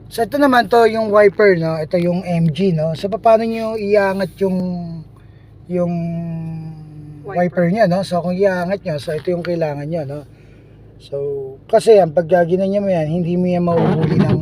So ito naman to yung wiper, no? Ito yung MG, no? So paano nyo iangat yung wiper niya, no? So kung iangat nyo, so ito yung kailangan nyo, no? So kasi yan, pag ginanya mo yan, hindi mo yan mahuhuli ng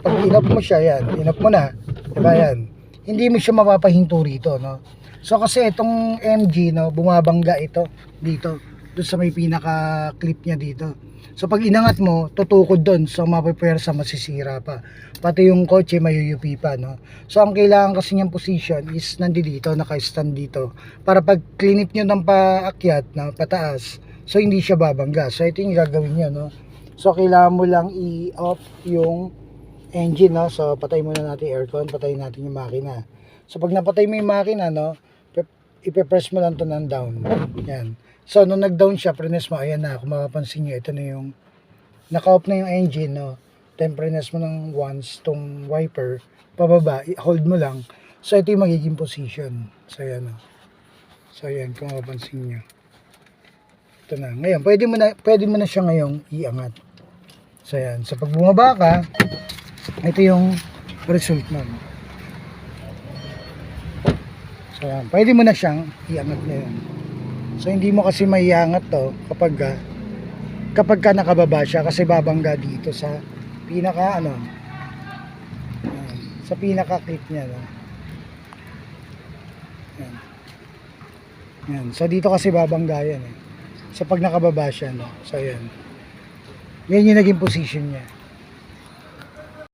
pag inop mo siya, yan, inop mo na, diba yan? Hindi mo siya mapapahinto rito, no? So kasi itong MG, no, bumabangga ito dito, doon sa may pinaka clip niya dito. So pag inangat mo, tutukod doon, so mapipwersa, masisira pa. Pati yung kotse mayuyupi pa, no. So ang kailangan kasi niyang position is nandito, naka-stand dito. Para pag cleanip niyo ng paakyat, na pataas, so hindi siya babangga. So ito yung gagawin niyo, no. So kailangan mo lang i-off yung engine, no. So patay muna natin aircon, patayin natin yung makina. So pag napatay mo yung makina, no, ipe-press mo lang to ng down. Yan. So nung nag-down siya, press mo, ayan na, kung mapapansin nyo, ito na yung naka-off na yung engine, no. Then press mo ng once tong wiper pababa, hold mo lang. So ito yung magiging position. So ayan, no. So ayan, kung mapapansin nyo, ito na. Ngayon, pwede mo na siya ngayong iangat. So ayan. So pag bumaba ka, ito yung result nun. So yan, pwede mo na siyang iangat na yun. So hindi mo kasi maiangat to kapag ka nakababa siya, kasi babangga dito sa pinaka yan, sa pinaka clip niya, no? Yan. Yan. So dito kasi babangga yan, eh. So pag nakababa siya, no? So yan. Yan yung naging position niya.